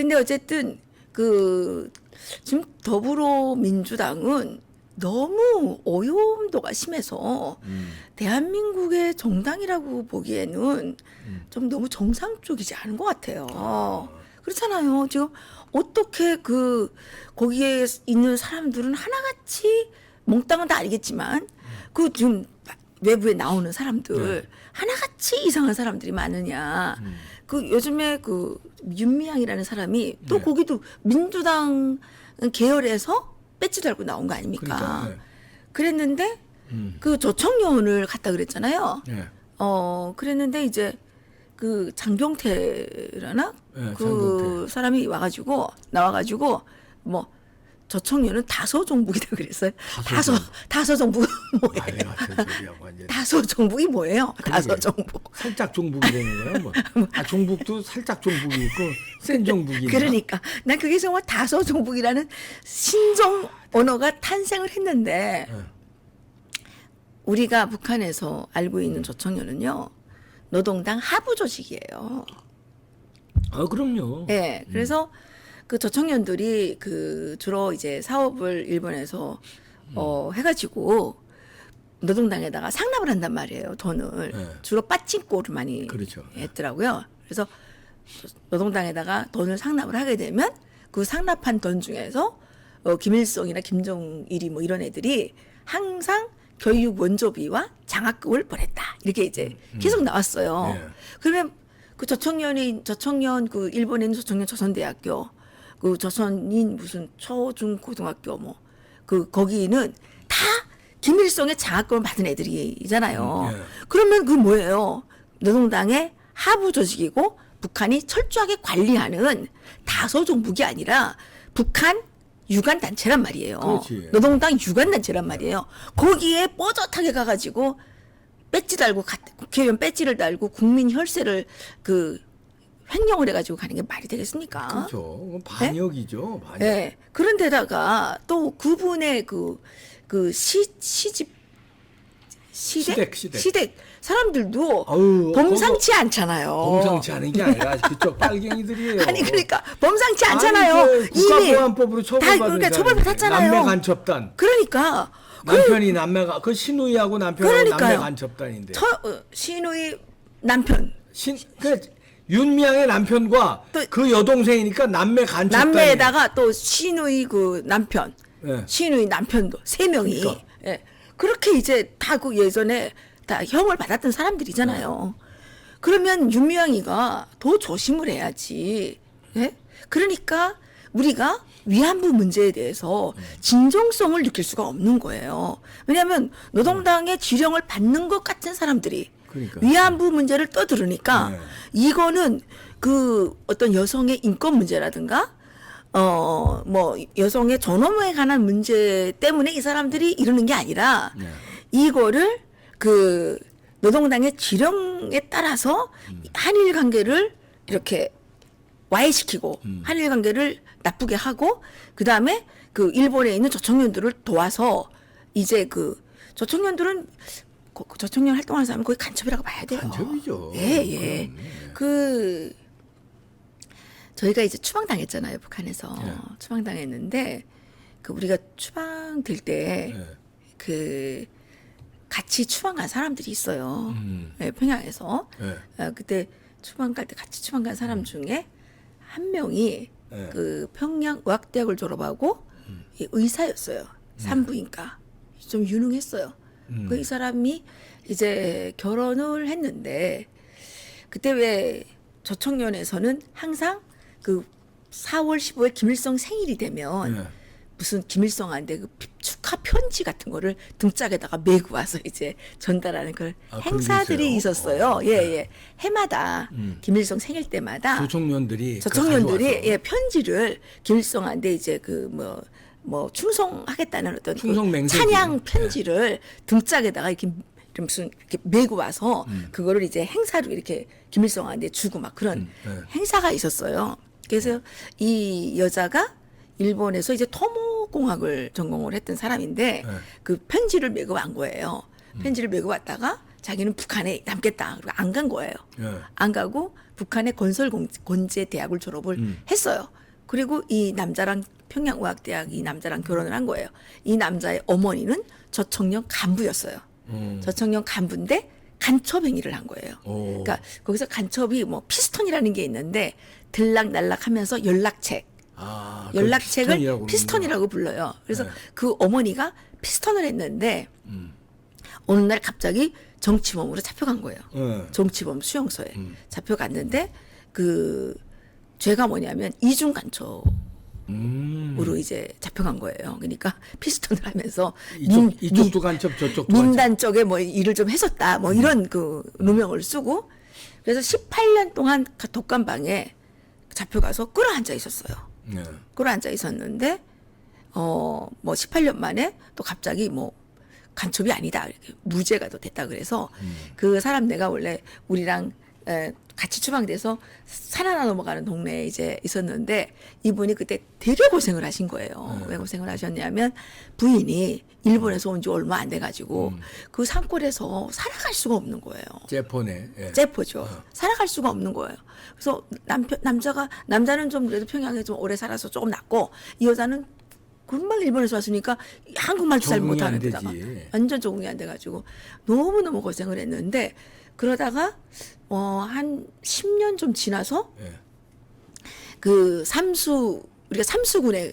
근데 어쨌든 그 지금 더불어민주당은 너무 오염도가 심해서 대한민국의 정당이라고 보기에는 좀 너무 정상 쪽이지 않은 것 같아요. 그렇잖아요. 지금 어떻게 그 거기에 있는 사람들은 하나같이 몽땅은 다 알겠지만 그 지금 외부에 나오는 사람들 하나같이 이상한 사람들이 많으냐. 그 요즘에 그 윤미향이라는 사람이 또 거기도 민주당 계열에서 배지 달고 나온 거 아닙니까? 그러니까, 그랬는데 그 조청년을 갔다 그랬잖아요. 그랬는데 이제 그 장경태라나 그 장경태. 사람이 나와가지고 뭐 저청년은 다소종북이다 그랬어요. 다소종북 뭐예요? 다소종북이 뭐예요? 다소종북. 살짝 종북이 되는 거야 뭐. 종북도 살짝 종북이 있고 센 종북이 있나? 그러니까 난 그게 정말 다소종북이라는 신종 언어가 탄생을 했는데 우리가 북한에서 알고 있는 조청년은요 노동당 하부 조직이에요. 아 그럼요. 네, 그래서 그 저청년들이 그 주로 이제 사업을 일본에서 해가지고 노동당에다가 상납을 한단 말이에요. 돈을 주로 빠찡코를 많이 그렇죠. 했더라고요. 그래서 노동당에다가 돈을 상납을 하게 되면 그 상납한 돈 중에서 김일성이나 김정일이 뭐 이런 애들이 항상 교육 원조비와 장학금을 보냈다 이렇게 이제 계속 나왔어요. 그러면 그 저청년 그 일본에 있는 저청년 조선대학교 그 조선인 무슨 초중고등학교 뭐 그 거기는 다 김일성의 장학금을 받은 애들이잖아요. 그러면 그 뭐예요? 노동당의 하부 조직이고 북한이 철저하게 관리하는 다소종북이 아니라 북한 유관 단체란 말이에요. 그렇지. 노동당 유관 단체란 말이에요. 거기에 뽀젓하게 가가지고 배지 달고 국회의원 배지를 달고 국민 혈세를 그 횡령을 해가지고 가는 게 말이 되겠습니까? 그렇죠. 반역이죠. 반역. 네. 그런데다가 또 그분의 시집 시댁 사람들도 아유, 범상치 않잖아요. 범상치 않은 게 아니라 그쪽 빨갱이들이에요. 아니 그러니까 범상치 않잖아요. 국가보안법으로 처벌받은 그러니까 처벌받았잖아요. 남매 간첩단. 그러니까 남편이 남매가 그 신우이하고 남편하고 남매 간첩단인데. 신우이 남편. 그 윤미향의 남편과 그 여동생이니까 남매 간첩단. 남매에다가 또 신우이 그 남편. 네. 신우이 남편도 3명이. 그러니까. 예. 그렇게 이제 다 그 예전에 다 형을 받았던 사람들이잖아요. 그러면 윤미향이가 더 조심을 해야지. 예? 그러니까 우리가 위안부 문제에 대해서 진정성을 느낄 수가 없는 거예요. 왜냐하면 노동당의 지령을 받는 것 같은 사람들이 그러니까. 위안부 문제를 떠들으니까 이거는 그 어떤 여성의 인권 문제라든가 뭐 여성의 존엄에 관한 문제 때문에 이 사람들이 이러는 게 아니라 이거를 그 노동당의 지령에 따라서 한일 관계를 이렇게 와해시키고 한일 관계를 나쁘게 하고 그다음에 그 일본에 있는 저청년들을 도와서 이제 그 저청년들은 저청년 활동하는 사람은 거의 간첩이라고 봐야 돼요. 간첩이죠. 예. 그 저희가 이제 추방당했잖아요, 북한에서. 추방당했는데 그 우리가 추방될 때 그 같이 추방 간 사람들이 있어요. 네, 평양에서. 그때 추방 갈 때 같이 추방 간 사람 중에 한 명이 그 평양 의학대학을 졸업하고 의사였어요. 산부인과. 좀 유능했어요. 그 이 사람이 이제 결혼을 했는데 그때 왜 저청년에서는 항상 그 4월 15일 김일성 생일이 되면 무슨 김일성한테 그 축하 편지 같은 거를 등짝에다가 메고 와서 이제 전달하는 그런 행사들이 있었어요. 해마다 김일성 생일 때마다 저청년들이 편지를 김일성한테 이제 그 뭐 충성하겠다는 어떤 충성 맹세지. 찬양 편지를 등짝에다가 이렇게 무슨 이렇게 메고 와서 그거를 이제 행사로 이렇게 김일성한테 주고 막 그런 행사가 있었어요. 그래서 이 여자가 일본에서 이제 토모공학을 전공을 했던 사람인데 그 편지를 메고 온 거예요. 편지를 메고 왔다가 자기는 북한에 남겠다. 그리고 안 간 거예요. 예. 안 가고 북한의 건설공제 대학을 졸업을 했어요. 그리고 이 남자랑 평양의학대학 이 남자랑 결혼을 한 거예요. 이 남자의 어머니는 저청년 간부였어요. 저청년 간부인데 간첩 행위를 한 거예요. 오. 그러니까 거기서 간첩이 뭐 피스톤이라는 게 있는데 들락날락하면서 연락책을 피스톤이라고 불러요. 그래서 네. 그 어머니가 피스톤을 했는데 어느 날 갑자기 정치범으로 잡혀간 거예요. 네. 정치범 수용소에 잡혀갔는데 그 죄가 뭐냐면 이중 간첩으로 이제 잡혀간 거예요. 그러니까 피스톤을 하면서 이쪽도 간첩 저쪽도 민단 쪽에 뭐 일을 좀 했었다. 뭐 이런 그 누명을 쓰고 그래서 18년 동안 독감방에 잡혀가서 끌어앉아 있었어요. 네. 끌어앉아 있었는데 뭐 18년 만에 또 갑자기 뭐 간첩이 아니다 이렇게 무죄가 또 됐다 그래서 그 사람 내가 원래 우리랑 같이 추방돼서 산 하나 넘어가는 동네에 이제 있었는데 이분이 그때 되게 고생을 하신 거예요. 왜 고생을 하셨냐면 부인이 일본에서 온 지 얼마 안 돼가지고 그 산골에서 살아갈 수가 없는 거예요. 제포네. 예. 제포죠. 살아갈 수가 없는 거예요. 그래서 남자는 좀 그래도 평양에 좀 오래 살아서 조금 낫고 이 여자는 금방 일본에서 왔으니까 한국말도 잘 적응이 안 못하는 데다가 되지. 완전 적응이 안 돼가지고 너무너무 고생을 했는데 그러다가 한 10년 좀 지나서 예. 그 우리가 삼수군에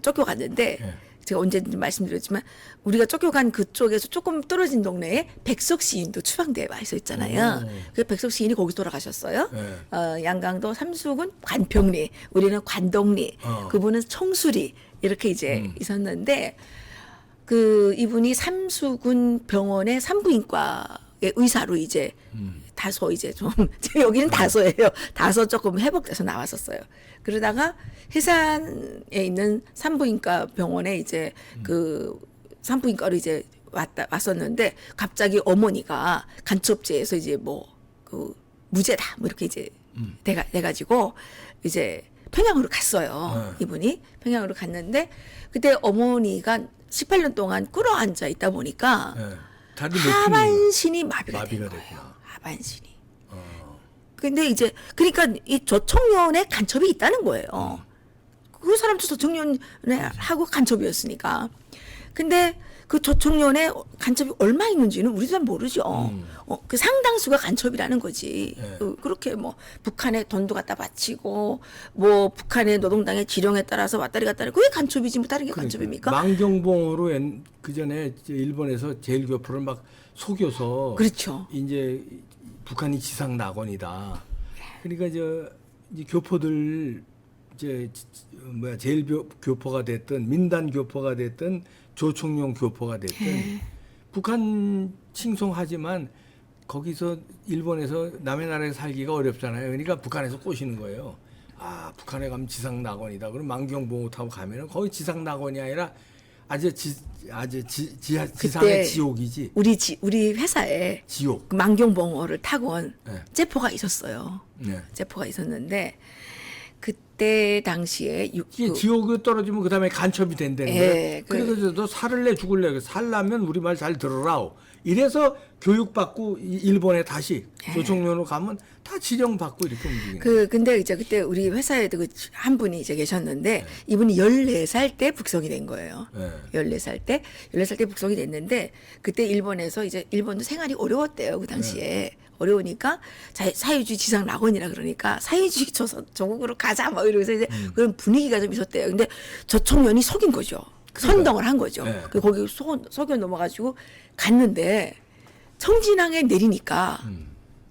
쫓겨갔는데 예. 제가 언제든지 말씀드렸지만 우리가 쫓겨간 그쪽에서 조금 떨어진 동네에 백석 시인도 추방대에 와 있어 있잖아요. 그 백석 시인이 거기 돌아가셨어요. 네. 양강도 삼수군 관평리, 우리는 관동리, 그분은 청수리 이렇게 이제 있었는데 그 이분이 삼수군 병원의 산부인과의 의사로 이제 다소 이제 좀 여기는 다소예요. 다소 조금 회복돼서 나왔었어요. 그러다가 해산에 있는 산부인과 병원에 이제 그 산부인과로 이제 왔었는데 갑자기 어머니가 간첩죄에서 이제 뭐 그 무죄다 뭐 이렇게 이제 돼가지고 이제 평양으로 갔어요. 이분이 평양으로 갔는데 그때 어머니가 18년 동안 끌어앉아 있다 보니까 예. 다리 못 펴는 하반신이 마비가 된 마비가 거예요. 됐구나. 하반신이. 근데 이제 그러니까 이 저청년에 간첩이 있다는 거예요. 그 사람도 저청년에 하고 간첩이었으니까. 근데 그 저청년에 간첩이 얼마 있는지는 우리도 잘 모르죠. 그 상당수가 간첩이라는 거지. 그렇게 뭐 북한에 돈도 갖다 바치고 뭐 북한의 노동당의 지령에 따라서 왔다리 갔다리 그게 간첩이지 뭐 다른 게 간첩입니까? 망경봉으로 그 전에 일본에서 제일교포를 막 속여서 그렇죠. 이제 북한이 지상 낙원이다. 그러니까 이 교포들 이제 제일 교포가 됐든 민단 교포가 됐든 조총용 교포가 됐든 북한 칭송하지만 거기서 일본에서 남의 나라에 살기가 어렵잖아요. 그러니까 북한에서 꼬시는 거예요. 아, 북한에 가면 지상 낙원이다. 그럼 망경봉호 타고 가면은 거기 지상 낙원이 아니라 지상의 지옥이지. 우리 회사에 지옥. 그 망경봉어를 타고 온 네. 제포가 있었어요. 네. 제포가 있었는데 그때 당시에 이게 지옥에 떨어지면 그 다음에 간첩이 된다는 예, 거예요. 그래서 너 살을래 죽을래 살라면 우리 말 잘 들으라. 이래서 교육받고 일본에 다시 조총련으로 가면 다 지령받고 이렇게 움직이는 거예요. 근데 이제 그때 우리 회사에도 한 분이 이제 계셨는데 이분이 14살 때 북송이 된 거예요. 네. 14살 때 북송이 됐는데 그때 일본에서 이제 일본도 생활이 어려웠대요. 그 당시에. 어려우니까 사회주의 지상 낙원이라 그러니까 사회주의 조국으로 가자 막 이러면서 이제 그런 분위기가 좀 있었대요. 근데 저청년이 속인 거죠. 선동을 한 거죠. 네. 거기 속여 넘어가지고 갔는데 청진항에 내리니까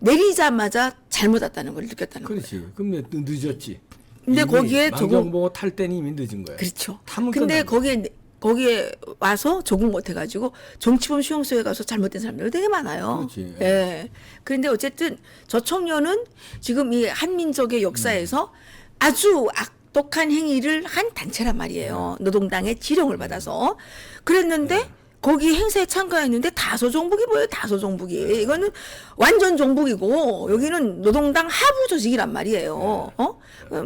내리자마자 잘못 왔다는 걸 느꼈다는 거예요. 그렇지. 그럼 늦었지. 근데 거기에 망경봉호 탈 때는 이미 늦은 거예요. 그렇죠. 탐은 근데 끝났네. 거기에 와서 적응 못 해가지고 정치범 수용소에 가서 잘못된 사람들 되게 많아요. 그렇지. 예. 그런데 어쨌든 저청년은 지금 이 한민족의 역사에서 아주 악독한 행위를 한 단체란 말이에요. 노동당의 지령을 받아서. 그랬는데 거기 행사에 참가했는데 다소정북이 뭐예요? 다소정북이. 이거는 완전 정북이고 여기는 노동당 하부 조직이란 말이에요.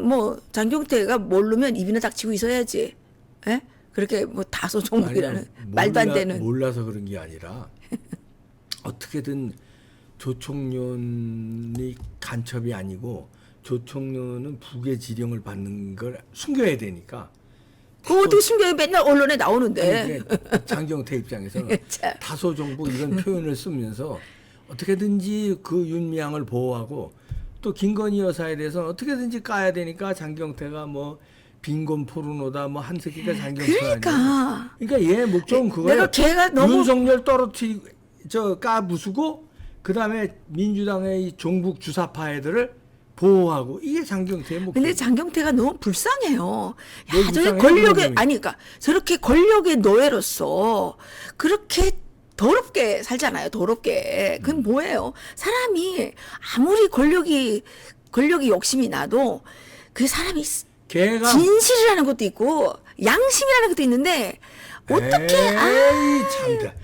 뭐 장경태가 모르면 입이나 닥치고 있어야지. 예? 그렇게 뭐 다소정북이라는 말도 안 되는. 몰라서 그런 게 아니라 어떻게든 조총련이 간첩이 아니고 조총련은 북의 지령을 받는 걸 숨겨야 되니까. 그거 어떻게 숨겨요? 맨날 언론에 나오는데. 아니, 이게 장경태 입장에서는 참. 다소 정부 이런 표현을 쓰면서 어떻게든지 그 윤미향을 보호하고 또 김건희 여사에 대해서는 어떻게든지 까야 되니까 장경태가 뭐 빈곤 포르노다 뭐 한석기가 장경태가 아니야. 그러니까 얘 목적은 그거야. 내가 걔가 너무 윤석열 떨어뜨리고 까부수고 그다음에 민주당의 이 종북 주사파 애들을 보호하고 이게 장경태의 목적. 근데 장경태가 너무 불쌍해요. 왜 야, 저게 불쌍해? 권력의 그러면? 아니 그러니까 저렇게 권력의 노예로서 그렇게 더럽게 살잖아요. 더럽게. 그건 뭐예요? 사람이 아무리 권력이 욕심이 나도 그 사람이 걔가 진실이라는 것도 있고 양심이라는 것도 있는데 어떻게 에이 참다.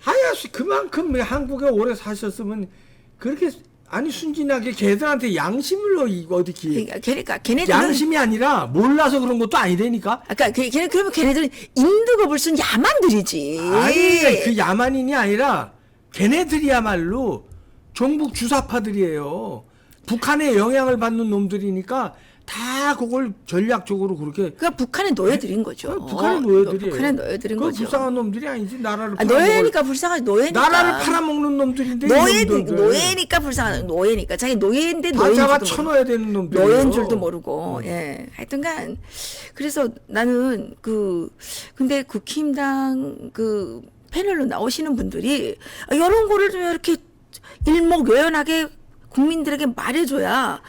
하야씨 그만큼 한국에 오래 사셨으면 그렇게 아니 순진하게 걔들한테 양심을 어디 그러니까 걔네들은 양심이 아니라 몰라서 그런 것도 아니다니까. 아까 그러면 걔네들은 임득업을 쓴 야만들이지. 아니 그 야만인이 아니라 걔네들이야말로 종북 주사파들이에요. 북한의 영향을 받는 놈들이니까 다 그걸 전략적으로 그렇게. 그러니까 북한의 노예들인 거죠. 북한의 노예들이에요. 북한의 노예들인 그 거죠. 불쌍한 놈들이 아니지 나라를 노예니까 불쌍하지. 노예니까. 나라를 팔아먹는 놈들인데 노예니까 불쌍하다. 노예니까 자기 노예인데 다 노예인 잡아 줄도 쳐넣어야 되는 놈들. 노예인 줄도 모르고. 예. 하여튼간 그래서 나는 근데 국힘당 그 패널로 나오시는 분들이 이런 거를 좀 이렇게 일목요연하게 국민들에게 말해줘야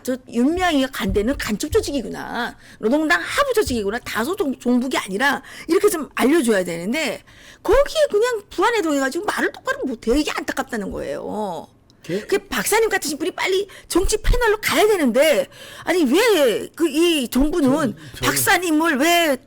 저 윤미향이가 간 데는 간첩 조직이구나, 노동당 하부 조직이구나, 다소 종북이 아니라 이렇게 좀 알려줘야 되는데 거기에 그냥 부안에 동해가지고 말을 똑바로 못해요. 이게 안타깝다는 거예요. 그 박사님 같으신 분이 빨리 정치 패널로 가야 되는데 아니 왜 이 정부는 박사님을 왜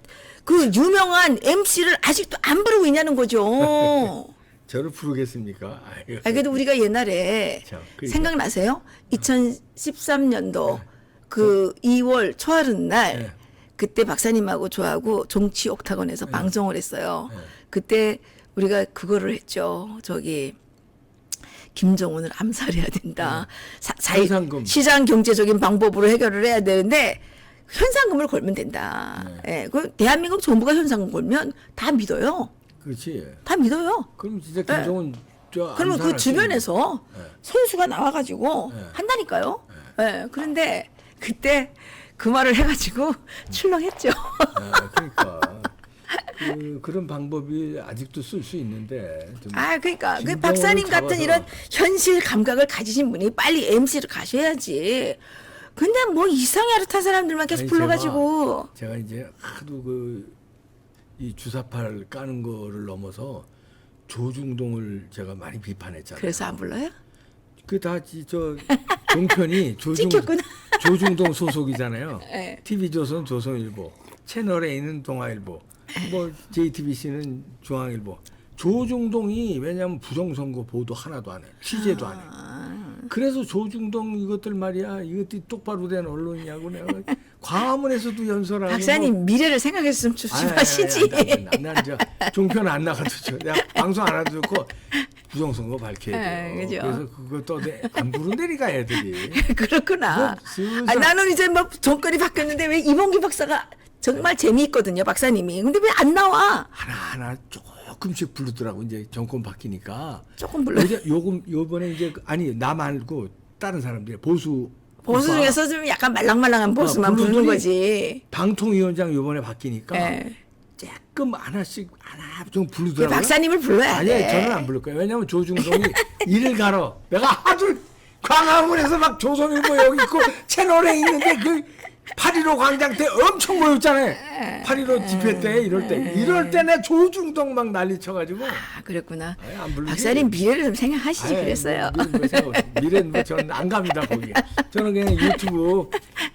그 유명한 MC를 아직도 안 부르고 있냐는 거죠. 저를 부르겠습니까? 그래도 우리가 옛날에 그러니까. 생각나세요? 2013년도 그 2월 초하룻 날 그때 박사님하고 저하고 정치 옥타곤에서 방송을 했어요. 그때 우리가 그거를 했죠. 저기 김정은을 암살해야 된다. 현상금. 시장 경제적인 방법으로 해결을 해야 되는데 현상금을 걸면 된다. 예, 그 대한민국 정부가 현상금 걸면 다 믿어요. 그렇지. 다 믿어요. 그럼 진짜 김정은 그러면 그 주변에서 선수가 나와가지고 한다니까요. 예. 그런데 그때 그 말을 해가지고 출렁했죠. 그러니까 그런 방법이 아직도 쓸 수 있는데. 좀 그러니까 그 김정은을 박사님 같은 잡아서. 이런 현실 감각을 가지신 분이 빨리 MC를 가셔야지. 근데 뭐 이상하듯한 사람들만 계속 아니, 불러가지고. 제가 이제 하도 이 주사파를 까는 거를 넘어서 조중동을 제가 많이 비판했잖아요. 그래서 안 불러요? 그 다 저 종편이 찍혔구나. 조중동 소속이잖아요. 네. TV조선 조선일보, 채널 A는 동아일보, 뭐 JTBC는 중앙일보. 조중동이 왜냐하면 부정선거 보도 하나도 안 해, 취재도 안 해. 그래서 조중동 이것들 말이야, 이것들이 똑바로 된 언론이냐고 내가 광화문에서도 연설하고. 박사님 미래를 생각했으면 좀 하시지. 난저 종편 안 나가도 저 내가 방송 안 해도 좋고 부정선거 밝혀야 돼요. 그죠. 그래서 그것도 안 부른다니까 애들이. 그렇구나. 슬슬. 나는 이제 뭐 정권이 바뀌었는데 왜 이봉규 박사가 정말 재미있거든요, 박사님이. 근데 왜 안 나와? 하나하나 조금씩 부르더라고 이제 정권 바뀌니까. 조금 불러. 요번에 이제 아니 나 말고 다른 사람들이 보수 중에서 좀 약간 말랑말랑한 보수만 부르는 부르더니 거지. 방통위원장 요번에 바뀌니까 네. 조금 하나씩 하나 좀 그 부르더라고요. 박사님을 불러야 아니 돼. 저는 안 부를 거예요. 왜냐면 조중동이 일을 갈어. 내가 하도 광화문에서 막 조선일보 여기 있고 채널에 있는데 그 8.15 광장 때 엄청 모였잖아요. 8.15 집회 때 이럴 때 내 조중동 막 난리 쳐가지고. 그랬구나. 아니, 안 부르지. 박사님 미래를 좀 생각하시지. 아이, 그랬어요. 미래는 뭐 저는 안 갑니다 거기. 저는 그냥 유튜브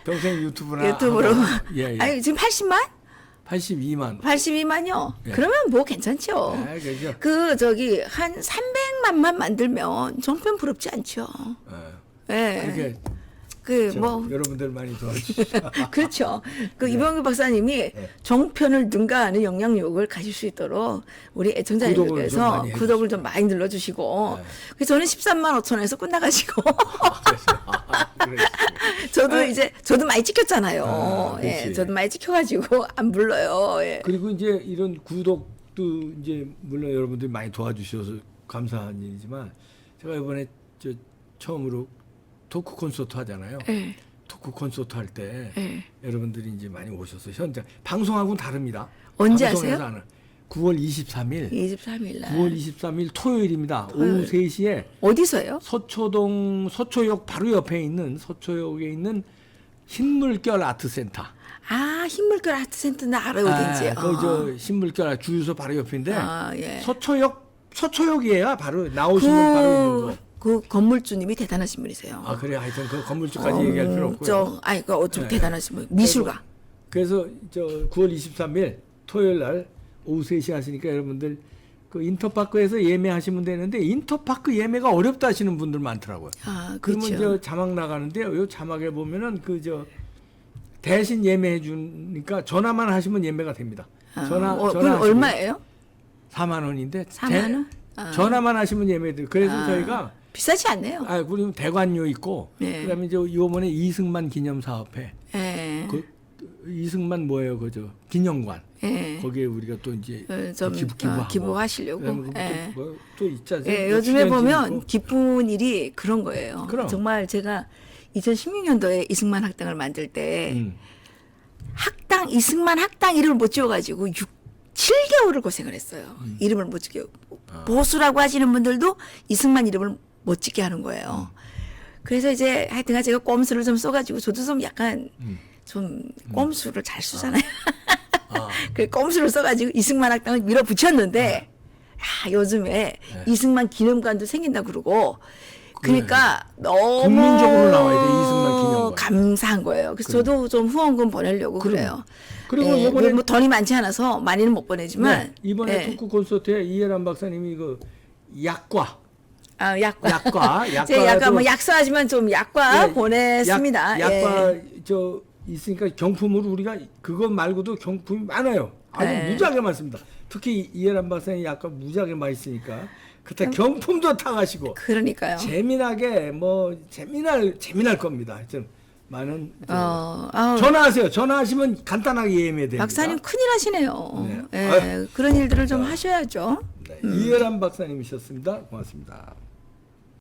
동생 유튜브나 유튜브로. 예. 아니 지금 80만? 82만. 82만요. 예. 그러면 뭐 괜찮죠. 그죠. 그 저기 한 300만만 만들면 정편 부럽지 않죠. 예. 예. 그게 여러분들 많이 도와주시죠. 그렇죠. 이병규 박사님이 네. 정편을 능가하는 영향력을 가질 수 있도록 우리 애청자님들께서 구독을 좀 많이 눌러주시고, 네. 그래서 저는 13만 5천원에서 끝나가지고, 그랬어요. 저도 많이 찍혔잖아요. 예, 저도 많이 찍혀가지고 안 불러요. 예. 그리고 이제 이런 구독도 이제 물론 여러분들이 많이 도와주셔서 감사한 일이지만 제가 이번에 처음으로 토크 콘서트 하잖아요. 예. 토크 콘서트 할 때 예. 여러분들이 이제 많이 오셔서 현장 방송하고는 다릅니다. 언제 방송에서 하세요? 하는 9월 23일. 23일 날. 9월 23일 토요일입니다. 오후 3시에 어디서요? 서초역 바로 옆에 있는 서초역에 있는 흰물결 아트센터. 아, 흰물결 아트센터는 알아요, 어딘지. 저 흰물결 주유소 바로 옆인데 예. 서초역이에요. 바로 나오시면 바로 있는 거. 그 건물주님이 대단하신 분이세요. 아 그래 하여튼 그 건물주까지 얘기할 필요 없고요. 어쩜 대단하신 분. 미술가. 그래서 9월 23일 토요일 날 오후 3시 하시니까 여러분들 그 인터파크에서 예매하시면 되는데 인터파크 예매가 어렵다 하시는 분들 많더라고요. 아, 그러면 그렇죠. 자막 나가는데요. 요 자막에 보면은 대신 예매해 주니까 전화만 하시면 예매가 됩니다. 그럼 얼마예요? 4만 원인데 4만 원? 전화만 하시면 예매돼요. 그래서 저희가 비싸지 않네요. 그리고 대관료 있고 네. 그다음에 이번에 이승만 기념 사업회 예. 이승만 뭐예요, 기념관. 예. 거기에 우리가 또 이제 좀 기부하고 기부하시려고. 예. 또 있잖아요. 예, 요즘에 보면 기쁜 일이 그런 거예요. 그럼. 정말 제가 2016년도에 이승만 학당을 만들 때 이승만 학당 이름을 못 지어가지고 7개월을 고생을 했어요. 이름을 못 지게. 보수라고 하시는 분들도 이승만 이름을 못 짓게 하는 거예요. 그래서 이제 하여튼간 제가 꼼수를 좀 써가지고 저도 좀 약간 좀 꼼수를 잘 쓰잖아요. 그 꼼수를 써가지고 이승만 학당을 밀어붙였는데 요즘에 이승만 기념관도 생긴다 그러고 그러니까 너무 국민적으로 나와야 돼, 이승만 기념관. 감사한 거예요. 그래서 저도 좀 후원금 보내려고 그래요. 그리고 예, 이번에 뭐 돈이 많지 않아서 많이는 못 보내지만 이번에 예. 토크 콘서트에 이해란 박사님이 약과 제가 약간 뭐 약사하지만 좀 약과 보냈습니다. 약과 있으니까 경품으로 우리가 그것 말고도 경품이 많아요. 아주 무지하게 많습니다. 특히 이해란 박사님 약과 무지하게 많으시니까 그때 경품도 타가시고 그러니까요. 재미나게 재미날 겁니다. 하여튼 많은 전화하세요. 전화하시면 간단하게 예매됩니다. 박사님 큰일 하시네요. 네. 예, 그런 일들을 좀 하셔야죠. 네, 이해란 박사님이셨습니다. 고맙습니다.